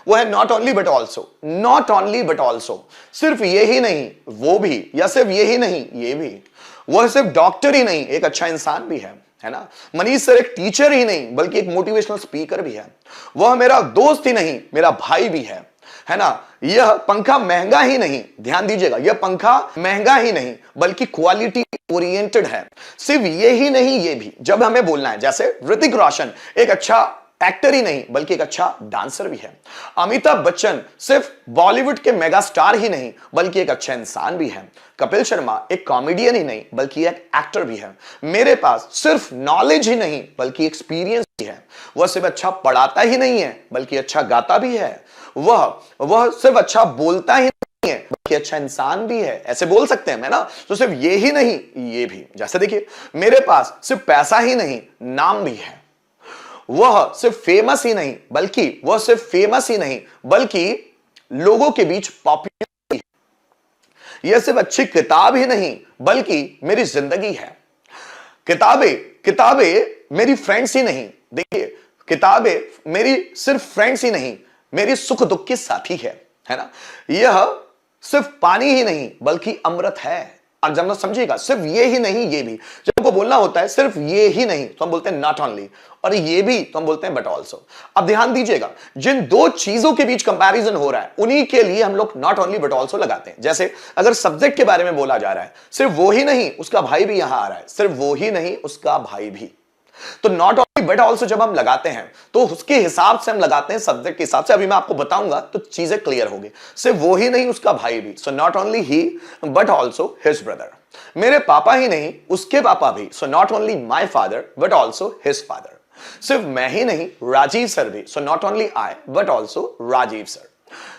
वो है not only but also, not only but also, सिर्फ ये ही नहीं वो भी, या सिर्फ ये ही नहीं ये भी। वह सिर्फ डॉक्टर ही नहीं, एक अच्छा इंसान भी है ना। मनीष सर एक टीचर ही नहीं बल्कि एक मोटिवेशनल स्पीकर भी है। वह मेरा दोस्त ही नहीं, मेरा भाई भी है ना। यह पंखा महंगा ही नहीं, ध्यान दीजिएगा, यह पंखा महंगा ही नहीं बल्कि क्वालिटी ओरिएंटेड है। सिर्फ ये ही नहीं ये भी, जब हमें बोलना है, जैसे ऋतिक रोशन एक अच्छा एक्टर ही नहीं बल्कि एक अच्छा डांसर भी है। अमिताभ बच्चन सिर्फ बॉलीवुड के मेगा स्टार ही नहीं बल्कि एक अच्छा इंसान भी है। कपिल शर्मा एक कॉमेडियन ही नहीं बल्कि एक एक्टर भी है। मेरे पास सिर्फ नॉलेज ही नहीं बल्कि एक्सपीरियंस भी है। वह सिर्फ अच्छा पढ़ाता ही नहीं है बल्कि अच्छा गाता भी है। वह सिर्फ अच्छा बोलता ही नहीं है बल्कि अच्छा इंसान भी है। ऐसे बोल सकते हैं ना। तो सिर्फ ये ही नहीं ये भी, जैसे देखिए, मेरे पास सिर्फ पैसा ही नहीं नाम भी है। वह सिर्फ फेमस ही नहीं बल्कि लोगों के बीच पॉपुलर है। यह सिर्फ अच्छी किताब ही नहीं बल्कि मेरी जिंदगी है। किताबें मेरी फ्रेंड्स ही नहीं, देखिए, किताबें मेरी सिर्फ फ्रेंड्स ही नहीं, मेरी सुख दुख की साथी है ना। यह सिर्फ पानी ही नहीं बल्कि अमृत है। और जब समझिएगा, सिर्फ ये ही नहीं ये भी, जब हमको बोलना होता है सिर्फ ये ही नहीं तो हम बोलते हैं नॉट ओनली, और ये भी तो हम बोलते हैं बट ऑल्सो। अब ध्यान दीजिएगा, जिन दो चीजों के बीच कंपैरिजन हो रहा है उन्हीं के लिए हम लोग नॉट ओनली बट ऑल्सो लगाते हैं। जैसे अगर सब्जेक्ट के बारे में बोला जा रहा है, सिर्फ वो ही नहीं उसका भाई भी यहां आ रहा है, सिर्फ वो ही नहीं उसका भाई भी, तो नॉट ओनली बट ऑल्सो जब हम लगाते हैं तो उसके हिसाब से हम लगाते हैं, सब्जेक्ट के हिसाब से। अभी मैं आपको बताऊंगा तो चीजें क्लियर होगी। सिर्फ वो ही नहीं उसका भाई भी, so not only he but also his brother. मेरे पापा ही नहीं उसके पापा भी, so not only my father but also his father. सिर्फ मैं ही नहीं राजीव सर भी, so not only I but also Rajiv sir.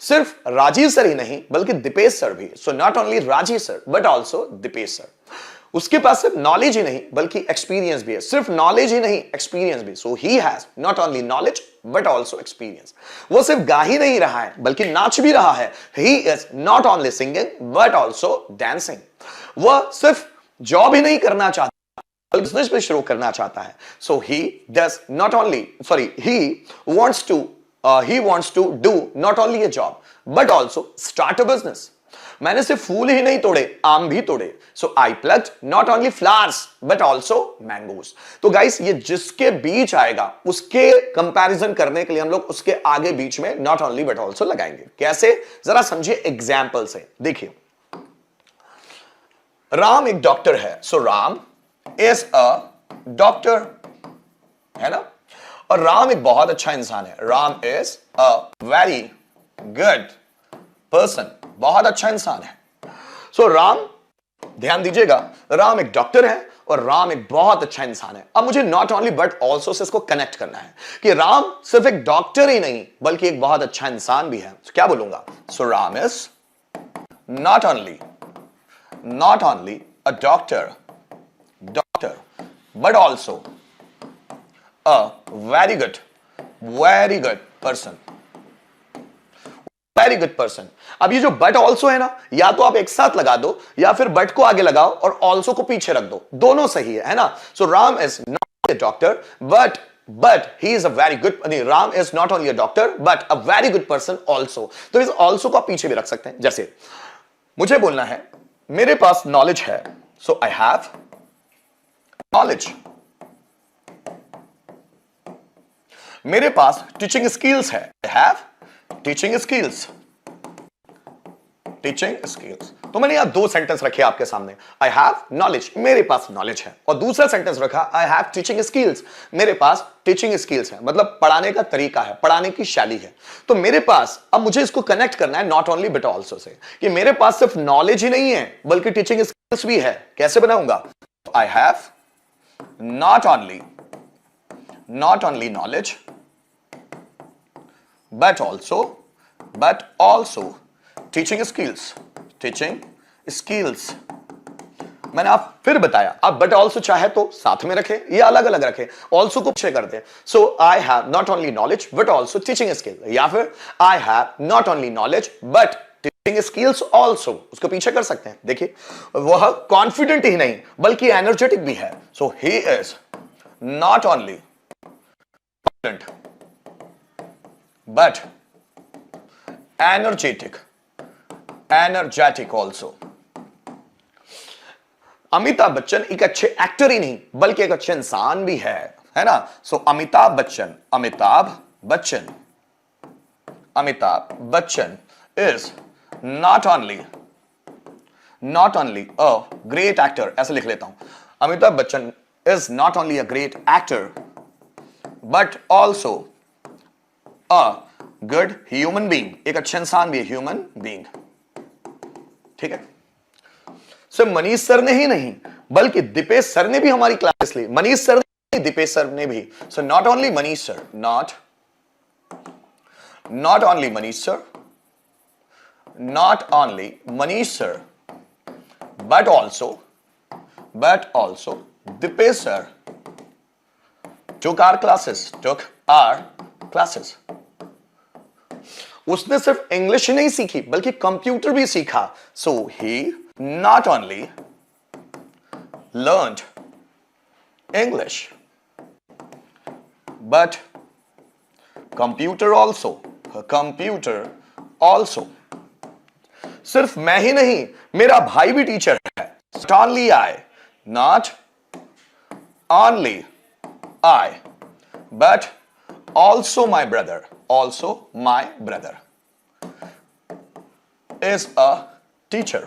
सिर्फ राजीव सर ही नहीं बल्कि दीपेश सर भी, so not only Rajiv sir but also Dipesh sir. उसके पास सिर्फ नॉलेज ही नहीं बल्कि एक्सपीरियंस भी है, सिर्फ नॉलेज ही नहीं एक्सपीरियंस भी, so he has not only knowledge but also experience. वो सिर्फ गा ही नहीं रहा है बल्कि नाच भी रहा है, ही is not only singing but also dancing. वह सिर्फ जॉब ही नहीं करना चाहता बल्कि बिजनेस भी शुरू करना चाहता है, so he does not only he wants to do not only a job but also start a business. मैंने सिर्फ फूल ही नहीं तोड़े, आम भी तोड़े, सो आई plucked not only flowers but also mangoes. तो गाइस, ये जिसके बीच आएगा उसके कंपैरिजन करने के लिए हम लोग उसके आगे बीच में not only but also लगाएंगे। कैसे, जरा समझिए एग्जाम्पल से। देखिए, राम एक डॉक्टर है, सो राम इज अ डॉक्टर, है ना। और राम एक बहुत अच्छा इंसान है, Ram is a very good person, बहुत अच्छा इंसान है। सो राम, ध्यान दीजिएगा, राम एक डॉक्टर है और राम एक बहुत अच्छा इंसान है। अब मुझे not only but also say इसको कनेक्ट करना है कि राम सिर्फ एक डॉक्टर ही नहीं बल्कि एक बहुत अच्छा इंसान भी है। तो क्या बोलूंगा, so Ram is not only a doctor but also a very good person, very good person। अब ये जो but also है ना, या तो आप एक साथ लगा दो या फिर but को आगे लगाओ और also को पीछे रख दो, दोनों सही है ना। So Ram is not a doctor but he is a very good, Ram is not only a doctor but a very good person also। तो इस also को आप पीछे भी रख सकते हैं। जैसे मुझे बोलना है मेरे पास नॉलेज है, so I have knowledge। मेरे पास टीचिंग स्किल्स है, I have टीचिंग स्किल्स। तो मैंने यहां दो सेंटेंस रखे आपके सामने, I have knowledge, मेरे पास नॉलेज है, और दूसरा सेंटेंस रखा I have टीचिंग स्किल्स, मेरे पास टीचिंग स्किल्स है, मतलब पढ़ाने का तरीका है, पढ़ाने की शैली है। तो मेरे पास, अब मुझे इसको कनेक्ट करना है not only but also say, कि मेरे पास सिर्फ नॉलेज ही नहीं है बल्कि टीचिंग स्किल्स भी है। कैसे बनाऊंगा, I have not only knowledge but also teaching skills। मैंने आप फिर बताया, आप but also चाहे तो साथ में रखें या अलग अलग रखें, also को पीछे कर दें। So I have not only knowledge but also teaching skills, या फिर I have not only knowledge but teaching skills also, उसको पीछे कर सकते हैं। देखिए, वह कॉन्फिडेंट ही नहीं बल्कि एनर्जेटिक भी है, so he is not only confident but energetic, energetic also. Amitabh Bachchan एक अच्छे एक्टर ही नहीं बल्कि एक अच्छे इंसान भी है ना। So Amitabh Bachchan, Amitabh Bachchan, Amitabh Bachchan is not only a great actor, ऐसे लिख लेता हूं, Amitabh Bachchan is not only a great actor but also a good human being, एक अच्छा इंसान भी है, ह्यूमन बीइंग। ठीक है, सिर्फ मनीष सर ने ही नहीं बल्कि दीपेश सर ने भी हमारी क्लास ली, मनीष सर ने, दीपेश सर ने भी। So not only Manish sir, not only Manish sir, not only Manish sir, but also Dipesh sir took our classes. उसने सिर्फ इंग्लिश नहीं सीखी बल्कि कंप्यूटर भी सीखा। So he not only learned English but computer also। सिर्फ मैं ही नहीं, मेरा भाई भी टीचर है। Not only I, but also my brother is a teacher।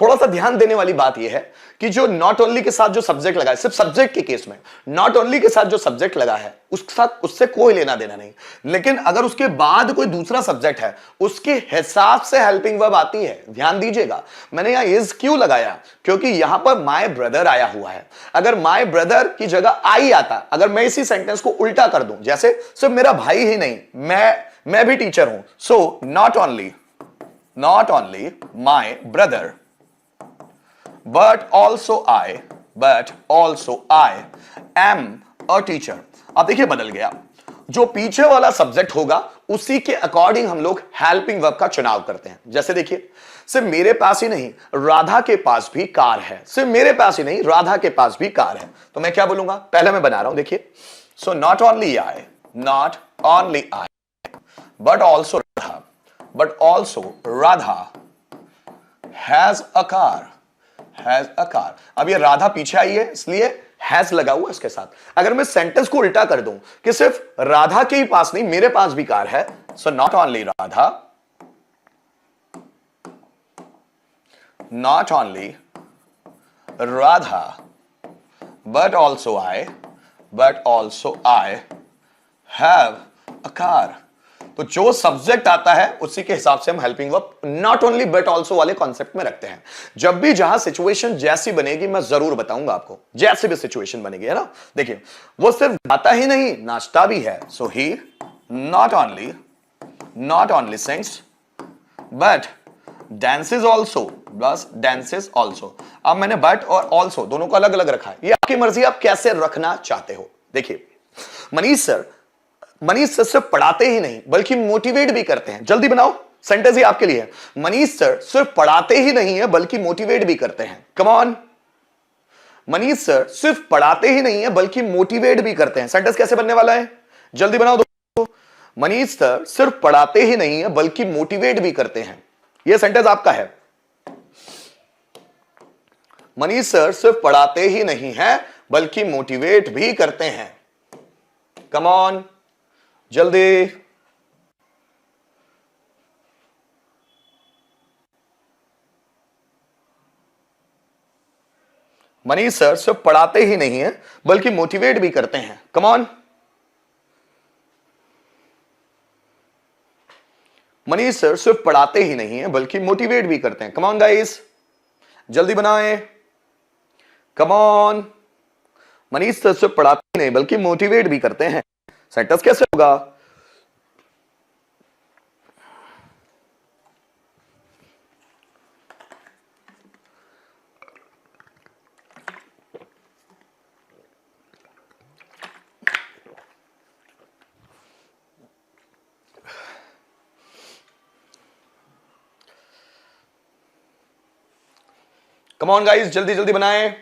थोड़ा सा ध्यान देने वाली बात यह है कि जो नॉट ओनली के साथ जो सब्जेक्ट लगा है, सिर्फ सब्जेक्ट के केस में नॉट ओनली के साथ जो सब्जेक्ट लगा है उससे कोई लेना देना नहीं, लेकिन अगर उसके बाद कोई दूसरा सब्जेक्ट है उसके हिसाब से हेल्पिंग वर्ब आती है। ध्यान दीजिएगा, मैंने यहां इज क्यों लगाया, क्योंकि यहां पर माय ब्रदर आया हुआ है। अगर माय ब्रदर की जगह आई आता, अगर मैं इसी सेंटेंस को उल्टा कर दूं, जैसे सिर्फ मेरा भाई ही नहीं, मैं भी टीचर हूं। सो not only my brother but also I am a teacher। अब देखिए बदल गया, जो पीछे वाला सब्जेक्ट होगा उसी के अकॉर्डिंग हम लोग हेल्पिंग वर्ब का चुनाव करते हैं। जैसे देखिए, सिर्फ मेरे पास ही नहीं राधा के पास भी कार है, सिर्फ मेरे पास ही नहीं राधा के पास भी कार है, तो मैं क्या बोलूंगा, पहले मैं बना रहा हूं, देखिए। सो not only I but also Radha has a car. अब ये राधा पीछे आई है इसलिए हैज लगा हुआ इसके साथ। अगर मैं सेंटेंस को उल्टा कर दूं कि सिर्फ राधा के ही पास नहीं मेरे पास भी कार है, सो not only Radha but also I have a car। तो जो सब्जेक्ट आता है उसी के हिसाब से हम helping verb not only but also वाले कॉन्सेप्ट में रखते हैं। जब भी जहां सिचुएशन जैसी बनेगी मैं जरूर बताऊंगा आपको, जैसी भी सिचुएशन बनेगी, है ना। देखिए, वो सिर्फ गाता ही नहीं नाचता भी है। So he not only sings but dances also। अब मैंने बट और ऑल्सो दोनों को अलग अलग रखा है, ये आपकी मर्जी, आप कैसे रखना चाहते हो। देखिए, मनीष सर सिर्फ पढ़ाते ही नहीं बल्कि मोटिवेट भी करते हैं। जल्दी बनाओ, सेंटेंस ही आपके लिए। मनीष सर सिर्फ पढ़ाते ही नहीं है बल्कि मोटिवेट भी करते हैं। कम ऑन, मनीष सर सिर्फ पढ़ाते ही नहीं है बल्कि मोटिवेट भी करते हैं। सेंटेंस कैसे बनने वाला है, जल्दी बनाओ दोस्तों। मनीष सर सिर्फ पढ़ाते ही नहीं है बल्कि मोटिवेट भी करते हैं, यह सेंटेंस आपका है। मनीष सर सिर्फ पढ़ाते ही नहीं है बल्कि मोटिवेट भी करते हैं। कम ऑन, जल्दी। मनीष सर सिर्फ पढ़ाते ही नहीं है बल्कि मोटिवेट भी करते हैं। कम ऑन, मनीष सर सिर्फ पढ़ाते ही नहीं है बल्कि मोटिवेट भी करते हैं। कम ऑन गाइस, जल्दी बनाएं। कम ऑन, मनीष सर सिर्फ पढ़ाते ही नहीं बल्कि मोटिवेट भी करते हैं। सेंटेंस कैसे होगा, कम ऑन गाइस, जल्दी जल्दी बनाएं।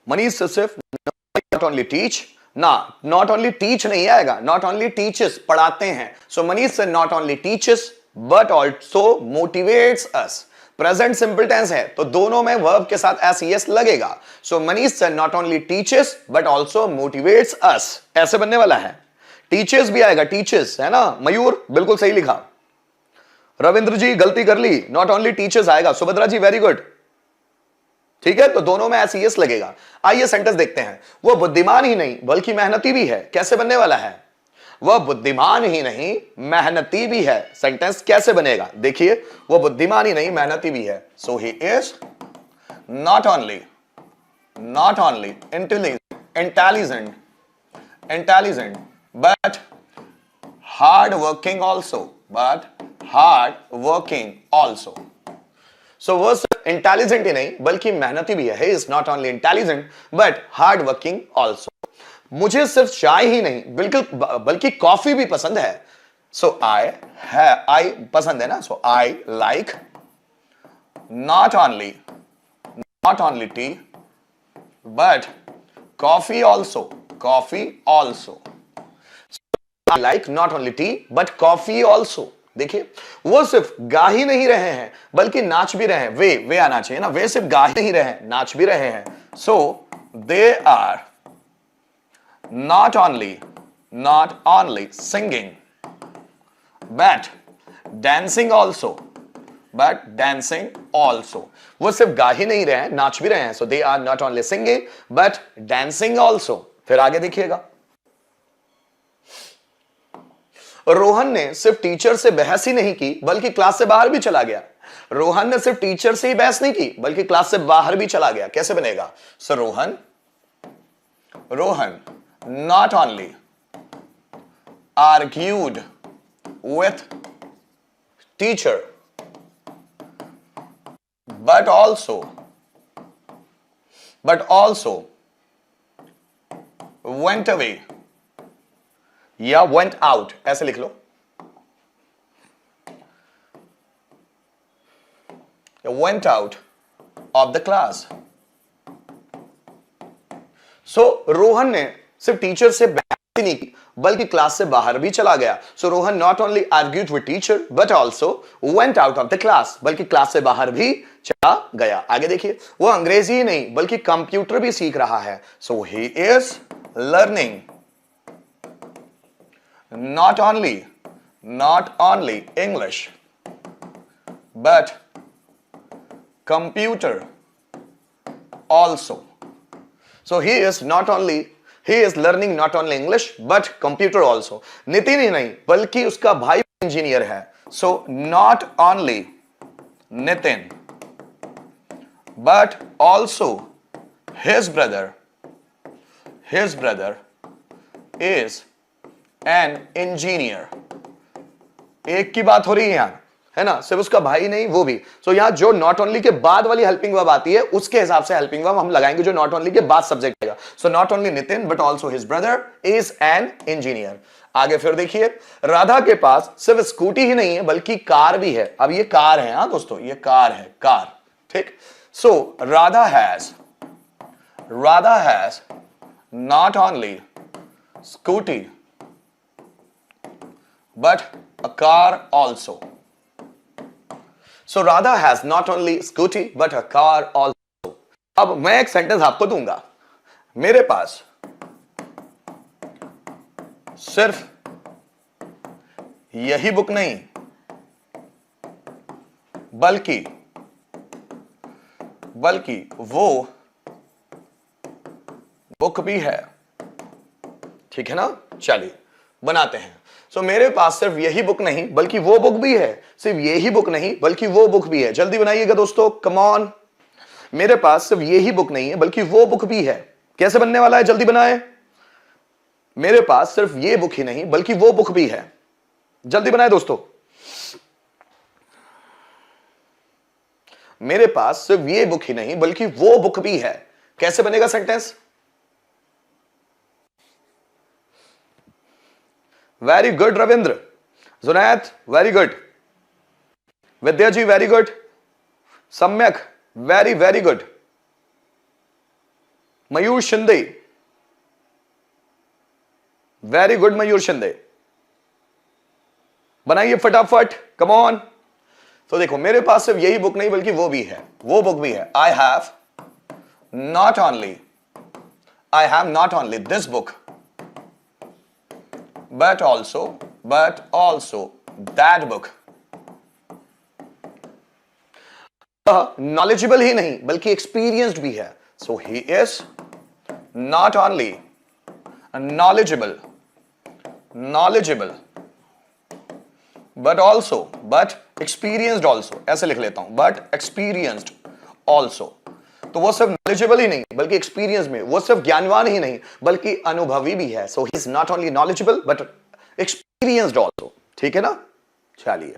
मनीष सर सिर्फ not only teach ना, नॉट ओनली टीच नहीं आएगा, नॉट ओनली टीचेस पढ़ाते हैं। So Manish sir not only teaches but also motivates us. Present simple tense है तो दोनों में वर्ब के साथ एस लगेगा। So Manish sir not only teaches but also motivates us, ऐसे बनने वाला है। टीचर्स भी आएगा, टीचर्स है ना। मयूर बिल्कुल सही लिखा। रविंद्र जी गलती कर ली, नॉट ओनली टीचर्स आएगा। सुभद्रा जी वेरी गुड, ठीक है, तो दोनों में एस लगेगा। आइए सेंटेंस देखते हैं। वह बुद्धिमान ही नहीं बल्कि मेहनती भी है, कैसे बनने वाला है? वह बुद्धिमान ही नहीं मेहनती भी है। सेंटेंस कैसे बनेगा देखिए, वह बुद्धिमान ही नहीं मेहनती भी है। So he is not only intelligent but hard working also. So वो सिर्फ इंटेलिजेंट ही नहीं बल्कि मेहनती भी है। He is not only intelligent but hard working also. मुझे सिर्फ चाय ही नहीं बल्कि कॉफी भी पसंद है। सो आई पसंद है ना, so I like not only tea but coffee also. I like not only tea but coffee also. देखिए वो सिर्फ गा ही नहीं रहे हैं बल्कि नाच भी रहे हैं। वे आना चाहिए ना, वे सिर्फ गा ही नहीं रहे हैं, नाच भी रहे हैं। So they are not only singing but dancing also. वो सिर्फ गा ही नहीं रहे हैं, नाच भी रहे हैं। So they are not only singing but dancing also. फिर आगे देखिएगा, रोहन ने सिर्फ टीचर से बहस ही नहीं की बल्कि क्लास से बाहर भी चला गया। रोहन ने सिर्फ टीचर से ही बहस नहीं की बल्कि क्लास से बाहर भी चला गया, कैसे बनेगा? सो Rohan not only argued with teacher but also went away या went out, ऐसे लिख लो, went out of the class. सो रोहन ने सिर्फ टीचर से बहस ही नहीं की बल्कि क्लास से बाहर भी चला गया। So Rohan not only argued with teacher but also went out of the class, बल्कि क्लास से बाहर भी चला गया। आगे देखिए, वो अंग्रेजी ही नहीं बल्कि कंप्यूटर भी सीख रहा है। So he is learning not only English but computer also. So he is learning not only English but computer also. Nitin ही नहीं बल्कि उसका भाई इंजीनियर है। So not only Nitin but also his brother is an engineer. एक की बात हो रही है यहां, है ना, सिर्फ उसका भाई नहीं वो भी। सो यहां जो नॉट ओनली के बाद वाली हेल्पिंग वर्ब आती है उसके हिसाब से हेल्पिंग वर्ब हम लगाएंगे जो नॉट ओनली के बाद सब्जेक्ट आएगा। सो not only Nitin but also his brother is an engineer. आगे फिर देखिए, राधा के पास सिर्फ स्कूटी ही नहीं है बल्कि कार भी है। अब ये कार है, हाँ दोस्तों, ये कार है, कार, ठीक। So Radha has not only scooty but a car also. So Radha has not only scooty but a car also. अब मैं एक सेंटेंस आपको दूंगा, मेरे पास सिर्फ यही बुक नहीं बल्कि वो बुक भी है, ठीक है ना। चलिए बनाते हैं। सो मेरे पास सिर्फ यही बुक नहीं बल्कि वो बुक भी है, सिर्फ यही बुक नहीं बल्कि वो बुक भी है। जल्दी बनाइएगा दोस्तों, कम ऑन। मेरे पास सिर्फ यही बुक नहीं है बल्कि वो बुक भी है, कैसे बनने वाला है? जल्दी बनाए। मेरे पास सिर्फ ये बुक ही नहीं बल्कि वो बुक भी है, जल्दी बनाए दोस्तों। मेरे पास सिर्फ ये बुक ही नहीं बल्कि वो बुक भी है, कैसे बनेगा sentence? Very good Ravindra, Junaid very good, Vidya ji very good, Samyak very very good, Mayur Shinde very good Mayur Shinde, बनाइए फटाफट, कम ऑन। तो देखो मेरे पास सिर्फ यही बुक नहीं बल्कि वो भी है, वो बुक भी है। I have not only this book but also that book। Knowledgeable ही नहीं बल्कि एक्सपीरियंस्ड भी है। So he is not only knowledgeable but experienced also, ऐसे लिख लेता हूं, but experienced also। तो वो सिर्फ नॉलेजेबल ही नहीं बल्कि एक्सपीरियंस में, वो सिर्फ ज्ञानवान ही नहीं बल्कि अनुभवी भी है। So he is not only knowledgeable but experienced also. ठीक है ना, चलिए।